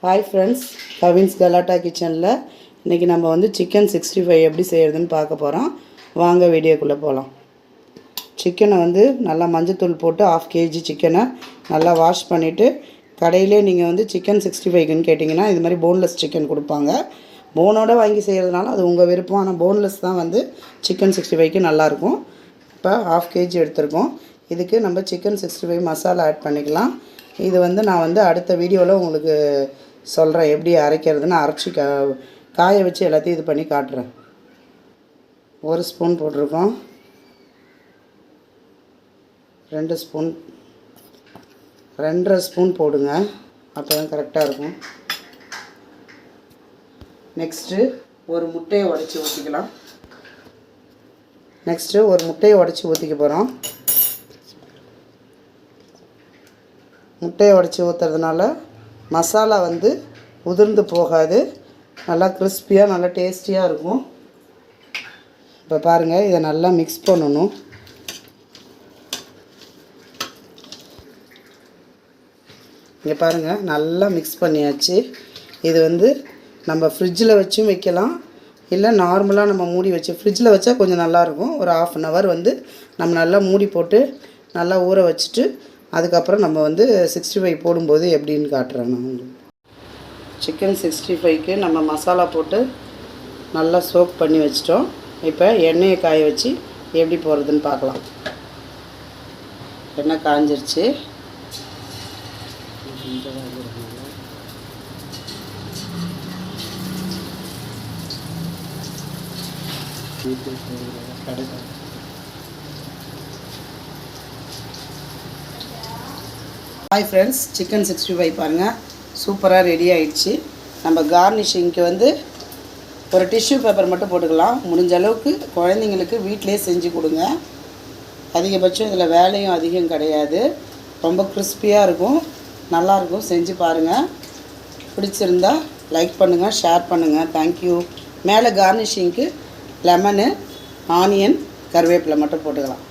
Hi friends, Cavin's கலாட்டா கிச்சனில் இன்றைக்கி நம்ம வந்து சிக்கன் 65 எப்படி செய்கிறதுன்னு பார்க்க போகிறோம். வாங்க வீடியோக்குள்ளே போகலாம். சிக்கனை வந்து நல்லா மஞ்சத்தூள் போட்டு 1/2 kg சிக்கனை நல்லா வாஷ் பண்ணிவிட்டு, கடையிலே நீங்கள் வந்து சிக்கன் 65க்குன்னு கேட்டிங்கன்னா இது மாதிரி போன்லெஸ் சிக்கன் கொடுப்பாங்க. போனோடு வாங்கி செய்கிறதுனால அது உங்கள் விருப்பம். ஆனால் போன்லெஸ் தான் வந்து சிக்கன் 65க்கு நல்லாயிருக்கும். இப்போ 1/2 kg எடுத்துருக்கோம். இதுக்கு நம்ம சிக்கன் 65 மசாலா ஆட் பண்ணிக்கலாம். இது வந்து நான் வந்து அடுத்த வீடியோவில் உங்களுக்கு சொல்கிறேன் எப்படி அரைக்கிறதுன்னு. அரைச்சி காய வச்சு எல்லாத்தையும் இது பண்ணி காட்டுறேன். 1 ஸ்பூன் போட்டிருக்கோம், 2 ஸ்பூன், 2.5 ஸ்பூன் போடுங்க, அப்போ தான் கரெக்டாக இருக்கும். நெக்ஸ்ட்டு ஒரு முட்டையை உடச்சி ஊற்றிக்கலாம். ஒரு முட்டையை உடச்சி ஊற்றிக்க போகிறோம். முட்டையை உடச்சி ஊற்றுறதுனால மசாலா வந்து உதிர்ந்து போகாது, நல்லா கிறிஸ்பியாக நல்லா டேஸ்டியாக இருக்கும். இப்போ பாருங்கள், இதை நல்லா மிக்ஸ் பண்ணணும். இங்கே பாருங்கள், நல்லா மிக்ஸ் பண்ணியாச்சு. இது வந்து நம்ம ஃப்ரிட்ஜில் வச்சும் வைக்கலாம், இல்லை நார்மலாக நம்ம மூடி வச்சு ஃப்ரிட்ஜில் வச்சா கொஞ்சம் நல்லாயிருக்கும். ஒரு 1/2 hour வந்து நம்ம நல்லா மூடி போட்டு நல்லா ஊற வச்சுட்டு அதுக்கப்புறம் நம்ம வந்து 65 போடும்போது எப்படின்னு காட்டுறேன் நான் உங்களுக்கு. சிக்கன் 65க்கு நம்ம மசாலா போட்டு நல்லா சோக் பண்ணி வச்சிட்டோம். இப்போ எண்ணெயை காய வச்சு எப்படி போடுறதுன்னு பார்க்கலாம். எண்ணெய் காஞ்சிருச்சு. ஹாய் ஃப்ரெண்ட்ஸ், சிக்கன் 65 பாருங்கள் சூப்பராக ரெடி ஆகிடுச்சு. நம்ம கார்னிஷிங்க்கு வந்து ஒரு டிஷ்யூ பேப்பர் மட்டும் போட்டுக்கலாம். முடிஞ்ச அளவுக்கு குழந்தைங்களுக்கு வீட்டிலே செஞ்சு கொடுங்க. அதிகபட்சம் இதில் வேலையும் அதிகம் கிடையாது. ரொம்ப கிறிஸ்பியாக இருக்கும், நல்லாயிருக்கும். செஞ்சு பாருங்கள். பிடிச்சிருந்தா லைக் பண்ணுங்கள், ஷேர் பண்ணுங்கள். தேங்க்யூ. மேலே கார்னிஷிங்க்கு லெமனு, ஆனியன், கருவேப்பிலை மட்டும் போட்டுக்கலாம்.